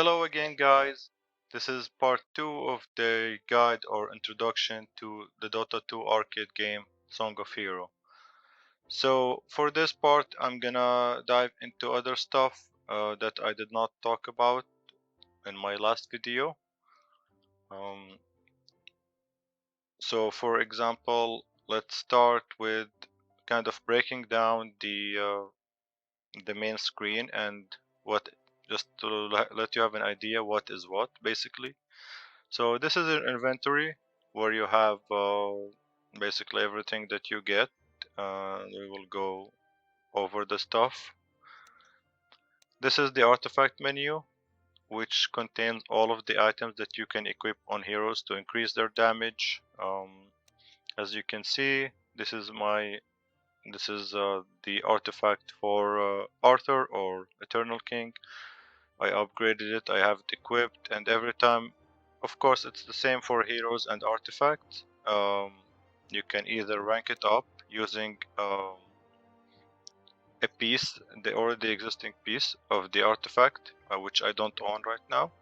Hello again, guys. This is part 2 of the guide or introduction to the Dota 2 arcade game Song of Hero. So for this part, I'm gonna dive into other stuff that I did not talk about in my last video. Um, so for example, let's start with kind of breaking down the main screen and what, just to let you have an idea what is what basically. So this is an inventory where you have basically everything that you get. We will go over the stuff. This is the artifact menu, which contains all of the items that you can equip on heroes to increase their damage. As you can see, this is the artifact for Arthur or Eternal King. I upgraded it, I have it equipped, and every time, of course, it's the same for heroes and artifacts. You can either rank it up using a piece, the already existing piece of the artifact, which I don't own right now,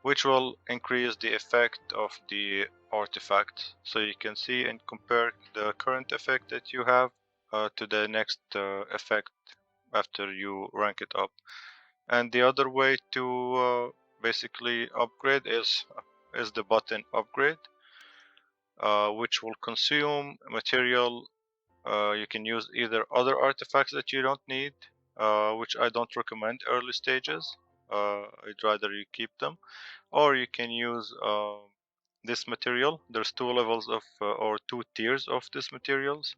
which will increase the effect of the artifact. So you can see and compare the current effect that you have to the next effect after you rank it up. And the other way to basically upgrade is the button upgrade, which will consume material. You can use either other artifacts that you don't need, which I don't recommend early stages. I'd rather you keep them, or you can use this material. There's two levels of or two tiers of this materials,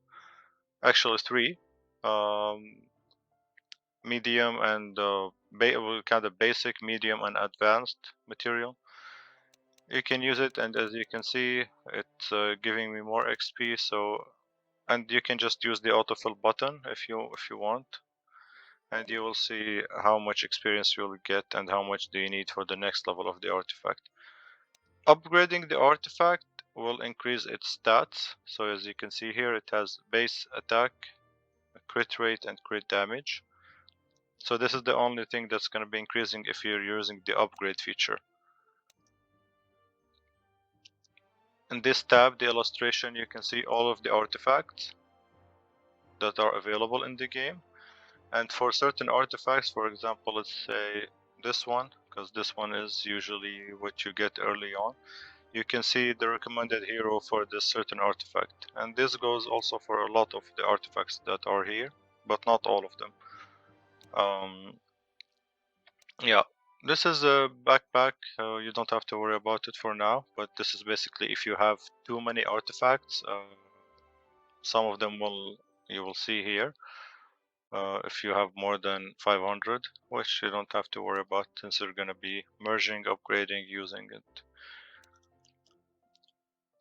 actually three. Um, Medium and kind of basic, medium, and advanced material. You can use it, and as you can see, it's giving me more XP. So, and you can just use the autofill button if you want, and you will see how much experience you'll get and how much do you need for the next level of the artifact. Upgrading the artifact will increase its stats. So as you can see here, it has base attack, crit rate, and crit damage. So this is the only thing that's going to be increasing if you're using the upgrade feature. In this tab, the illustration, you can see all of the artifacts that are available in the game. And for certain artifacts, for example, let's say this one, because this one is usually what you get early on, you can see the recommended hero for this certain artifact. And this goes also for a lot of the artifacts that are here, but not all of them. Yeah, this is a backpack. You don't have to worry about it for now, but this is basically if you have too many artifacts. Some of them you will see here. If you have more than 500, which you don't have to worry about since you're going to be merging, upgrading, using it.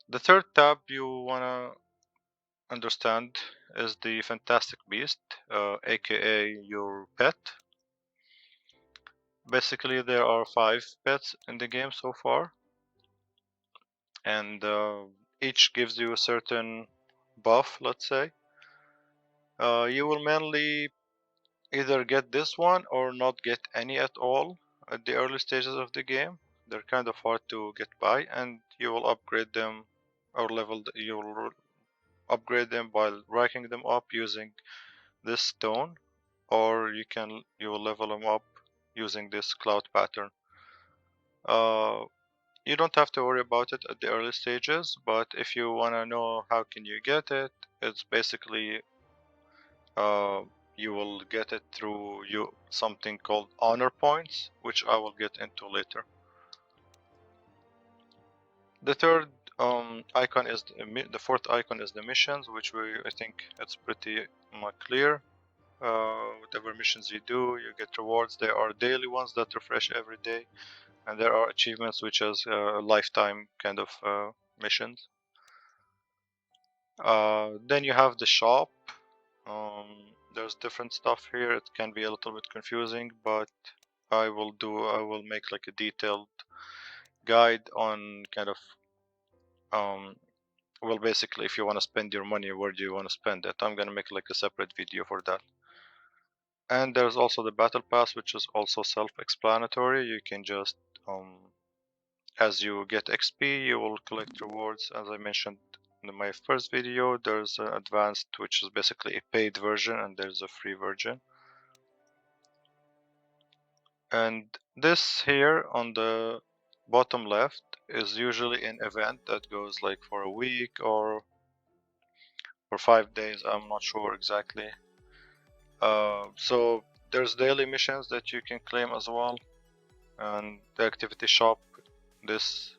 The third tab you want to understand is the Fantastic Beast, aka your pet. Basically, there are 5 pets in the game so far, and each gives you a certain buff, let's say. You will mainly either get this one or not get any at all at the early stages of the game. They're kind of hard to get by, and you will upgrade them or you will upgrade them while ranking them up using this stone, or you will level them up using this cloud pattern. You don't have to worry about it at the early stages, but if you want to know how can you get it, it's basically you will get it through something called honor points, which I will get into later. The third icon is the fourth icon is the missions, which I think it's pretty clear. Whatever missions you do, you get rewards. There are daily ones that refresh every day, and there are achievements which is lifetime kind of missions. Then you have the shop. There's different stuff here. It can be a little bit confusing, but I will make like a detailed guide on kind of well, basically, if you want to spend your money, where do you want to spend it? I'm gonna make like a separate video for that. And there's also the battle pass, which is also self-explanatory. You can just as you get XP, you will collect rewards. As I mentioned in my first video, there's an advanced, which is basically a paid version, and there's a free version. And this here on the bottom left is usually an event that goes like for a week or for 5 days. I'm not sure exactly. So there's daily missions that you can claim as well, and the activity shop. This,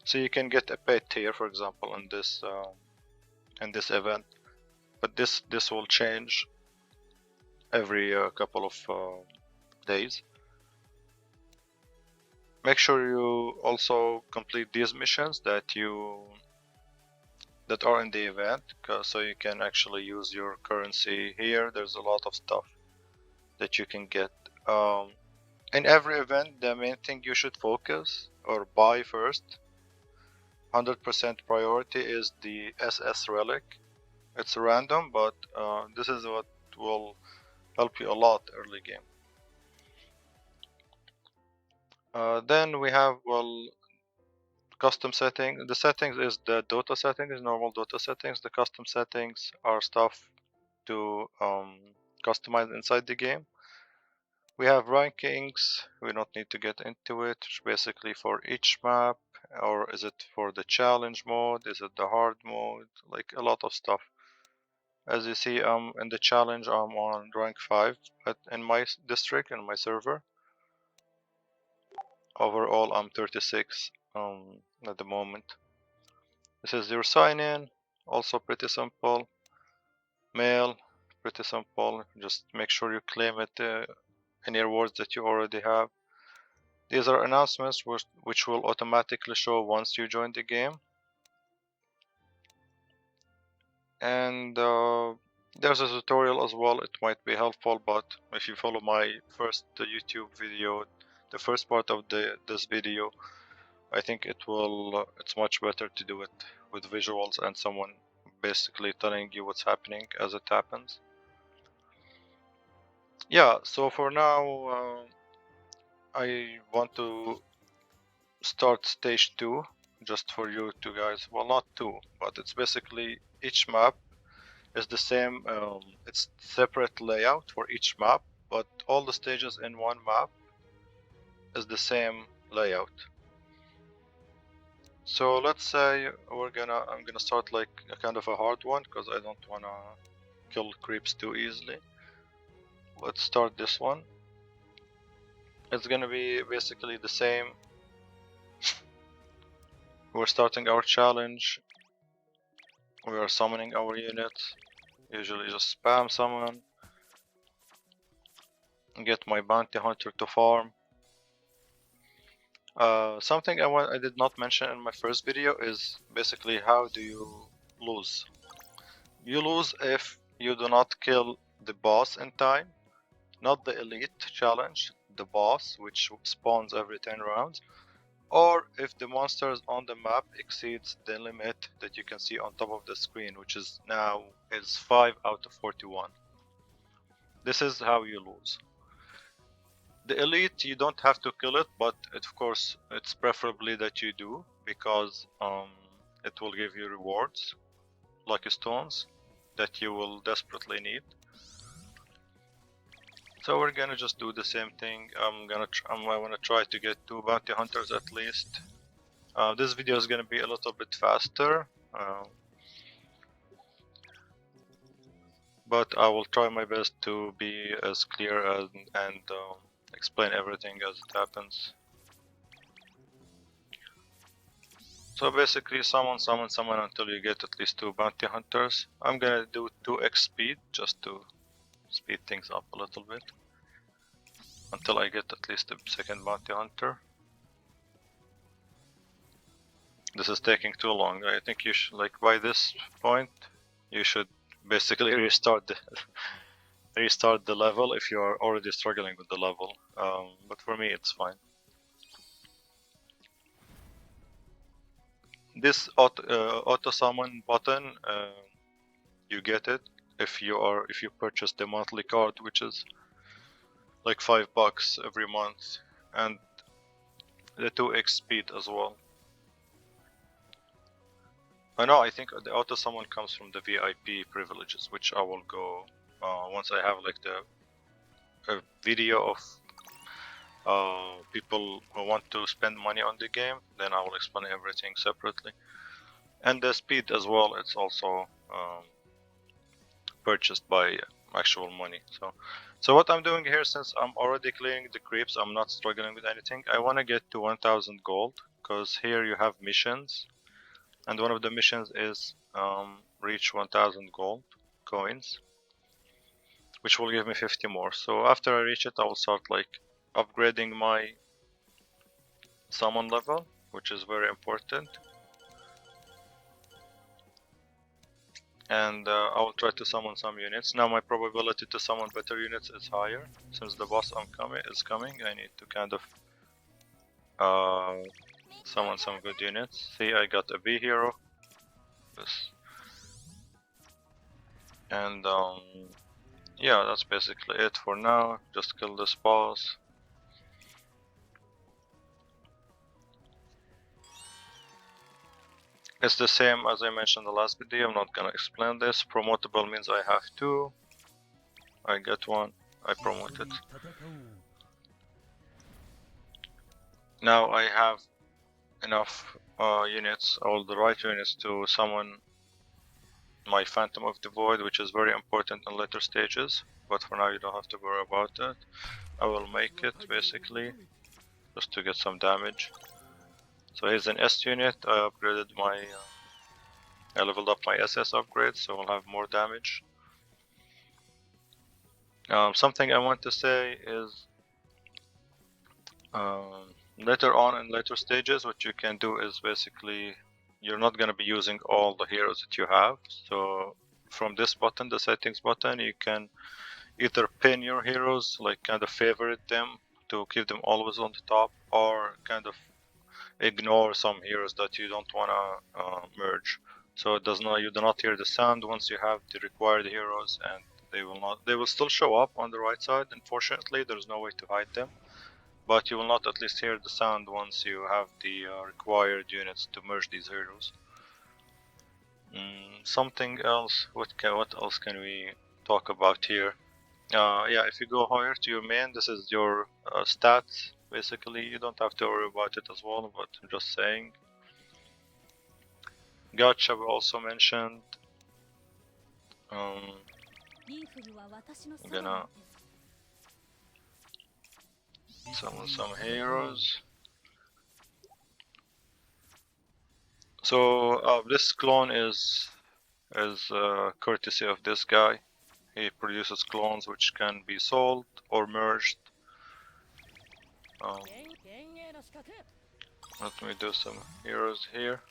so you can get a pet here, for example, in this event. But this will change every couple of days. Make sure you also complete these missions that are in the event, so you can actually use your currency here. There's a lot of stuff that you can get. In every event, the main thing you should focus or buy first, 100% priority, is the SS relic. It's random, but this is what will help you a lot early game. Then we have, well, custom setting. The settings is the Dota settings, normal Dota settings. The custom settings are stuff to customize inside the game. We have rankings. We don't need to get into it. It's basically for each map, or is it for the challenge mode? Is it the hard mode? Like a lot of stuff. As you see, in the challenge, I'm on rank 5 in my district, in my server. Overall, I'm 36 at the moment. This is your sign in, also pretty simple. Mail, pretty simple. Just make sure you claim it, any rewards that you already have. These are announcements which will automatically show once you join the game. And there's a tutorial as well. It might be helpful, but if you follow my first YouTube video, the first part of this video, I think it's much better to do it with visuals and someone basically telling you what's happening as it happens. Yeah, so for now, I want to start stage 2 just for you two guys. Well, not 2, but it's basically each map is the same. It's separate layout for each map, but all the stages in one map is the same layout. So let's say I'm gonna start like a kind of a hard one, because I don't wanna kill creeps too easily. Let's start this one. It's gonna be basically the same. We're starting our challenge. We are summoning our units. Usually just spam summon. Get my bounty hunter to farm. Something I did not mention in my first video is basically how do you lose. You lose if you do not kill the boss in time, not the elite challenge, the boss, which spawns every 10 rounds, or if the monsters on the map exceeds the limit that you can see on top of the screen, which is now 5 out of 41. This is how you lose. The elite, you don't have to kill it, but of course it's preferably that you do, because it will give you rewards, lucky stones, that you will desperately need. So we're gonna just do the same thing. I wanna try to get 2 bounty hunters at least. This video is gonna be a little bit faster, but I will try my best to be as clear and explain everything as it happens. So basically summon until you get at least 2 bounty hunters. I'm gonna do 2x speed just to speed things up a little bit until I get at least a second bounty hunter. This is taking too long. I think you should, like, by this point you should basically restart the level if you are already struggling with the level, but for me it's fine. This auto summon button, you get it if you purchase the monthly card, which is like $5 every month, and the 2x speed as well. I know, I think the auto summon comes from the VIP privileges, which I will go once I have like a video of people who want to spend money on the game, then I will explain everything separately. And the speed as well, it's also purchased by actual money. So what I'm doing here, since I'm already clearing the creeps, I'm not struggling with anything. I want to get to 1000 gold, because here you have missions, and one of the missions is reach 1000 gold coins, which will give me 50 more. So after I reach it, I will start like upgrading my summon level, which is very important. And I will try to summon some units. Now my probability to summon better units is higher. Since the boss is coming, I need to kind of summon some good units. See, I got a B hero. This. And yeah, that's basically it for now. Just kill this boss. It's the same as I mentioned in the last video. I'm not gonna explain this. Promotable means I have two. I get one. I promote it. Now I have enough units, all the right units, to summon my Phantom of the Void, which is very important in later stages. But for now, you don't have to worry about that. I will make it basically just to get some damage. So here's an S unit. I upgraded my. I leveled up my SS upgrade, so I'll have more damage. Something I want to say is later on in later stages, what you can do is basically you're not going to be using all the heroes that you have. So from this button, the settings button, you can either pin your heroes, like kind of favorite them to keep them always on the top, or kind of ignore some heroes that you don't want to merge. So it does not, you do not hear the sound once you have the required heroes, and they will still show up on the right side. Unfortunately, there's no way to hide them, but you will not at least hear the sound once you have the required units to merge these heroes. Something else, what else can we talk about here? Yeah, if you go higher to your main, this is your stats. Basically, you don't have to worry about it as well, but I'm just saying. Gacha we also mentioned. I'm gonna summon some heroes. So this clone is courtesy of this guy. He produces clones which can be sold or merged. Let me do some heroes here.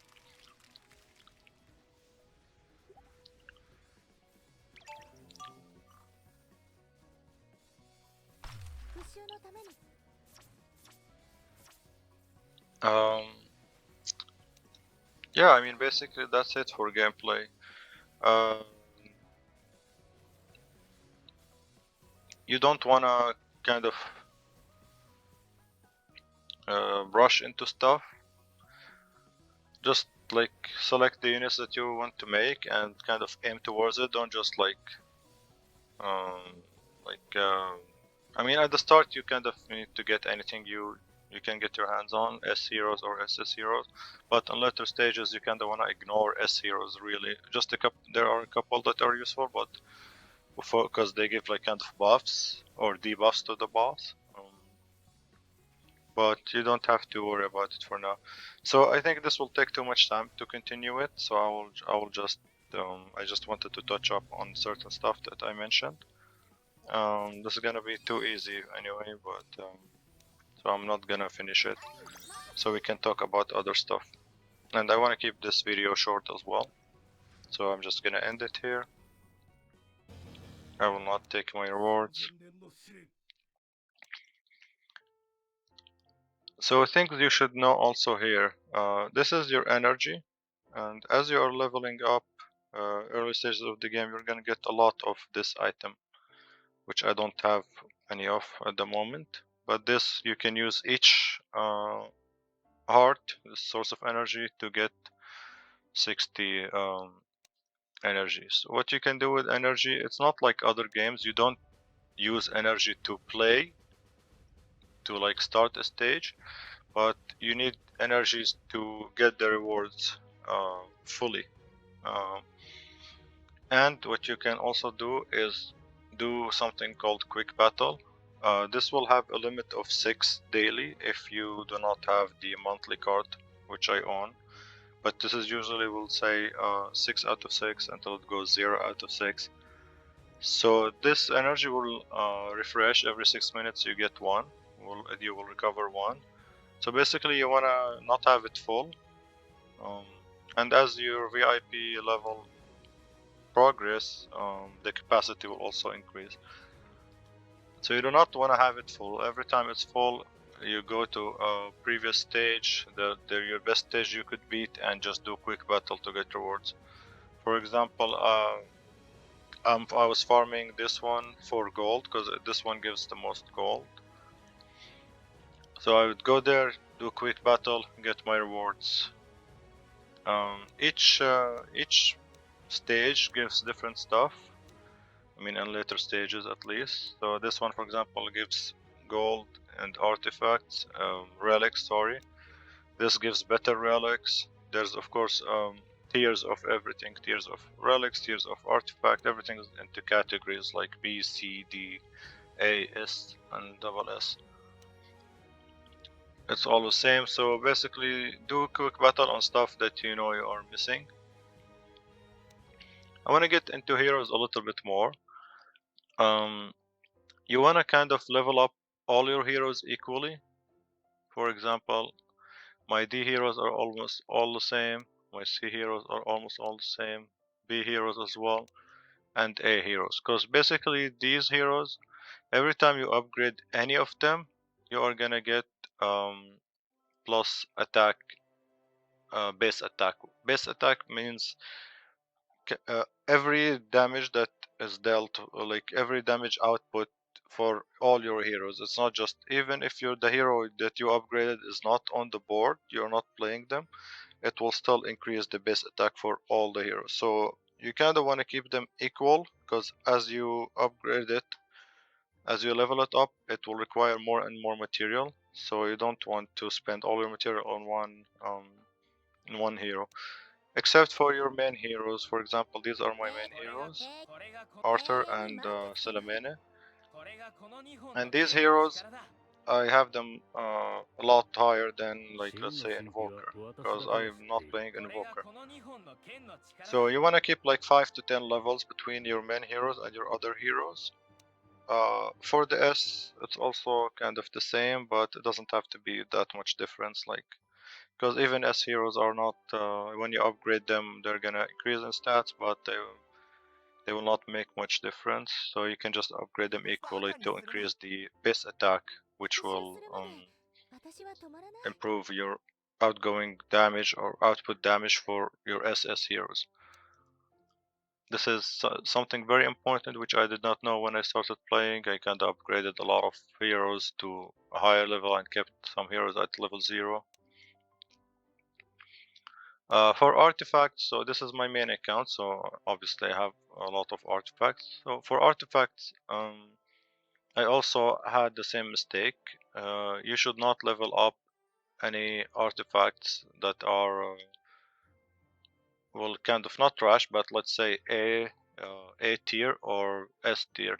Yeah, I mean basically that's it for gameplay. You don't wanna kind of rush into stuff. Just like select the units that you want to make and kind of aim towards it. Don't just I mean at the start you kind of need to get anything you can get your hands on, S heroes or SS heroes, but on later stages you kind of want to ignore S heroes really. Just there are a couple that are useful, but because they give like kind of buffs or debuffs to the boss. But you don't have to worry about it for now. So I think this will take too much time to continue it. So I will just I just wanted to touch up on certain stuff that I mentioned. This is gonna be too easy anyway, but so I'm not gonna finish it. So we can talk about other stuff. And I want to keep this video short as well. So I'm just gonna end it here. I will not take my rewards. So things you should know also here. This is your energy, and as you are leveling up early stages of the game, you're gonna get a lot of this item, which I don't have any off at the moment. But this, you can use each heart, the source of energy, to get 60 energy. So what you can do with energy, it's not like other games. You don't use energy to play, to like start a stage, but you need energies to get the rewards fully. And what you can also do is do something called quick battle. This will have a limit of 6 daily if you do not have the monthly card, which I own. But this is usually, we'll say 6 out of 6 until it goes 0 out of 6. So this energy will refresh every 6 minutes. You get 1. You will recover 1. So basically you wanna not have it full. And as your VIP level progress, the capacity will also increase. So you do not want to have it full. Every time it's full, you go to a previous stage, your best stage you could beat, and just do quick battle to get rewards. For example, I was farming this one for gold because this one gives the most gold. So I would go there, do quick battle, get my rewards. Each stage gives different stuff. I mean, in later stages at least. So this one, for example, gives gold and artifacts, relics, sorry. This gives better relics. There's of course tiers of everything, tiers of relics, tiers of artifact, everything is into categories like B, C, D, A, S, and double S. It's all the same, so basically do a quick battle on stuff that you know you are missing. I want to get into heroes a little bit more. You want to kind of level up all your heroes equally. For example, my D heroes are almost all the same, my C heroes are almost all the same, B heroes as well, and A heroes. Because basically these heroes, every time you upgrade any of them, you are gonna get plus attack, base attack. Base attack means every damage that is dealt, like every damage output for all your heroes. It's not just, even if the hero that you upgraded is not on the board, you're not playing them, it will still increase the base attack for all the heroes. So you kind of want to keep them equal, because as you upgrade it, as you level it up, it will require more and more material. So you don't want to spend all your material on one hero. Except for your main heroes. For example, these are my main heroes, Arthur and Salamene. And these heroes, I have them a lot higher than, like, let's say Invoker, because I'm not playing Invoker. So you want to keep like 5 to 10 levels between your main heroes and your other heroes. For the S, it's also kind of the same, but it doesn't have to be that much difference, like, because even S heroes are not, when you upgrade them, they're gonna increase in stats, but they will not make much difference. So you can just upgrade them equally to increase the base attack, which will improve your outgoing damage or output damage for your SS heroes. This is something very important which I did not know when I started playing. I kinda upgraded a lot of heroes to a higher level and kept some heroes at level 0. For artifacts, so this is my main account, so obviously I have a lot of artifacts. So for artifacts, I also had the same mistake. You should not level up any artifacts that are, well, kind of not trash, but let's say A tier or S tier.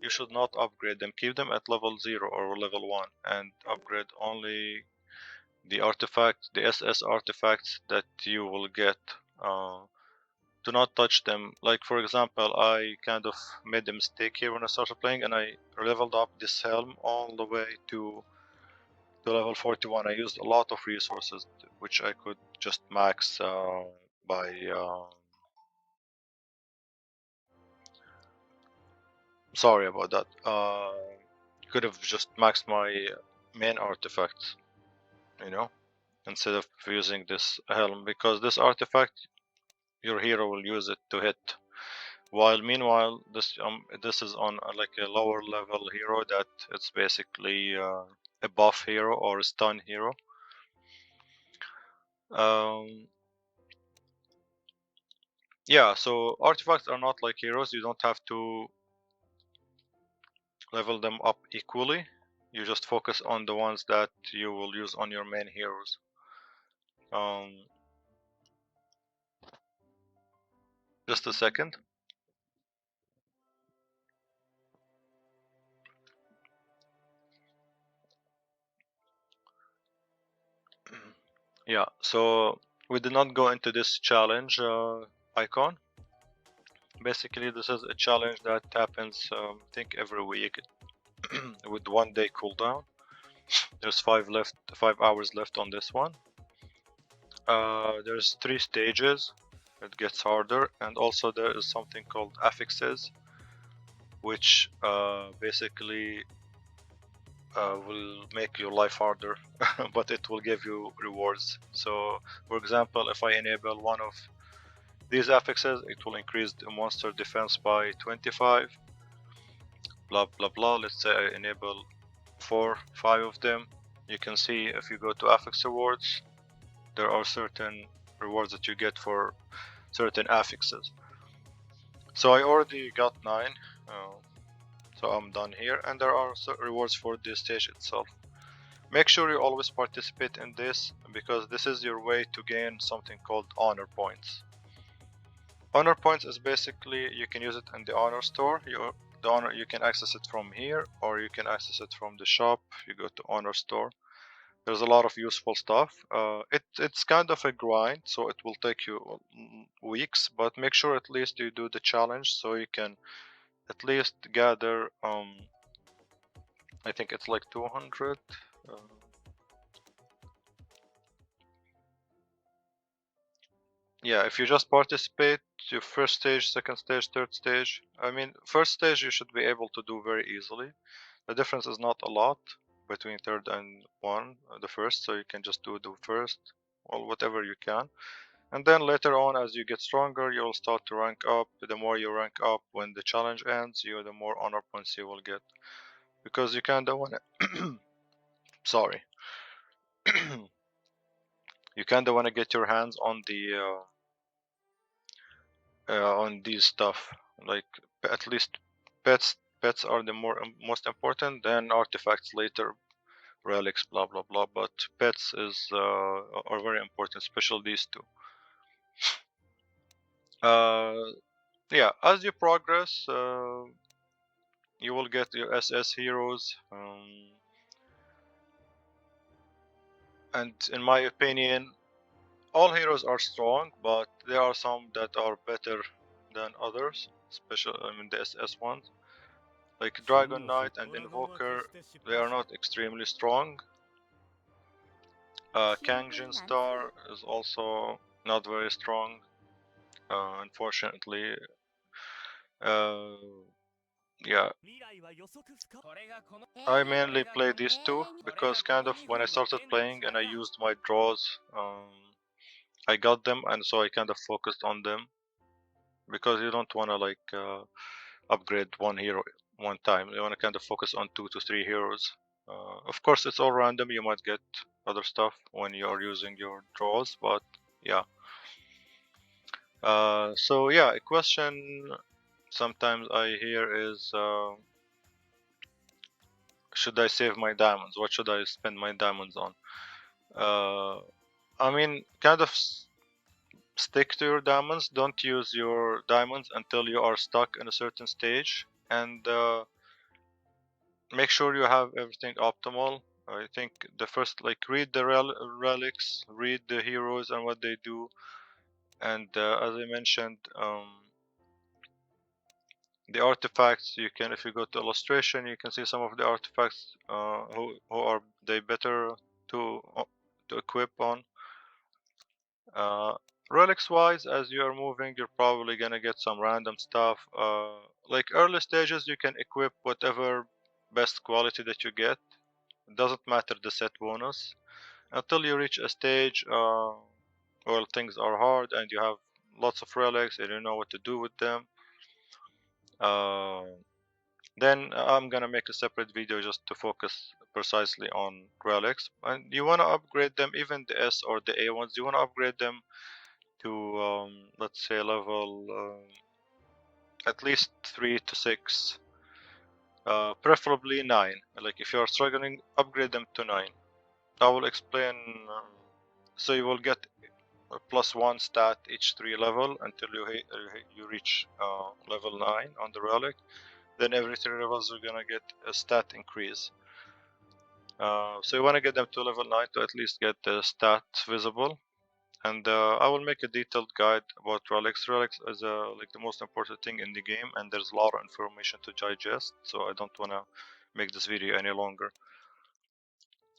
You should not upgrade them. Keep them at level 0 or level 1 and upgrade only the artifacts, the SS artifacts that you will get. Do not touch them. Like, for example, I kind of made a mistake here when I started playing, and I leveled up this helm all the way to level 41. I used a lot of resources which I could just max by sorry about that. Could have just maxed my main artifacts, you know, instead of using this helm, because this artifact, your hero will use it to hit While meanwhile, this is on like a lower level hero that it's basically a buff hero or a stun hero. Yeah, so artifacts are not like heroes. You don't have to level them up equally. You just focus on the ones that you will use on your main heroes. Just a second. Yeah, so we did not go into this challenge icon. Basically, this is a challenge that happens, I think, every week with 1 day cooldown. There's 5 hours left on this one. There's 3 stages. It gets harder, and also there is something called affixes, which basically will make your life harder, but it will give you rewards. So, for example, if I enable one of these affixes, it will increase the monster defense by 25. Blah blah blah. Let's say I enable 5 of them. You can see if you go to affix rewards, there are certain rewards that you get for certain affixes. So I already got 9, so I'm done here, and there are rewards for the stage itself. Make sure you always participate in this, because this is your way to gain something called honor points. Honor points is basically, you can use it in the honor store. You can access it from here, or you can access it from the shop. You go to honor store. There's a lot of useful stuff. It's kind of a grind, so it will take you weeks, but make sure at least you do the challenge so you can at least gather, I think it's like 200. Yeah, if you just participate, your first stage, second stage, third stage. I mean, first stage you should be able to do very easily. The difference is not a lot between third and the first, so you can just do the first, well, whatever you can. And then later on, as you get stronger, you'll start to rank up. The more you rank up, when the challenge ends, the more honor points you will get. Because you kinda wanna sorry. You kinda wanna get your hands on on these stuff. Like, at least pets are the most important, then artifacts later, relics, blah blah blah. But pets are very important, especially these two. Yeah, as you progress, you will get your SS heroes, and in my opinion, all heroes are strong, but there are some that are better than others, especially, I mean, the SS ones. Like Dragon Knight and Invoker, they are not extremely strong. Kangjin Star is also not very strong, unfortunately. Yeah, I mainly play these two because kind of when I started playing and I used my draws, I got them, and so I kind of focused on them, because you don't want to like upgrade one hero one time. You want to kind of focus on 2 to 3 heroes. Of course, it's all random. You might get other stuff when you're using your draws, but yeah. So yeah, a question sometimes I hear is, should I save my diamonds? What should I spend my diamonds on? I mean, kind of stick to your diamonds. Don't use your diamonds until you are stuck in a certain stage, and make sure you have everything optimal. I think the first, like, read the relics, read the heroes and what they do, and as I mentioned, the artifacts. You can, if you go to illustration, you can see some of the artifacts. Who are they better to equip on? Relics wise, as you are moving, you're probably gonna get some random stuff. Like early stages, you can equip whatever best quality that you get. It doesn't matter the set bonus until you reach a stage where things are hard and you have lots of relics and you know what to do with them. Then I'm gonna make a separate video just to focus precisely on relics. And you wanna upgrade them, even the S or the A ones. You wanna upgrade them to let's say level at least 3 to 6, preferably 9. Like if you're struggling, upgrade them to 9. I will explain. So you will get a +1 stat each 3 level until you reach level 9 on the relic. Then every 3 levels you're gonna get a stat increase. So you want to get them to level 9 to at least get the stats visible. And I will make a detailed guide about relics. Relics is like the most important thing in the game, and there's a lot of information to digest, so I don't want to make this video any longer.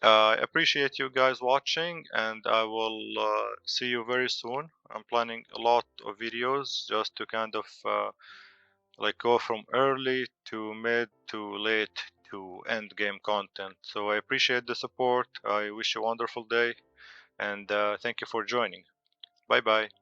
I appreciate you guys watching, and I will see you very soon. I'm planning a lot of videos just to kind of like go from early to mid to late to end game content. So I appreciate the support. I wish you a wonderful day, and thank you for joining. Bye bye.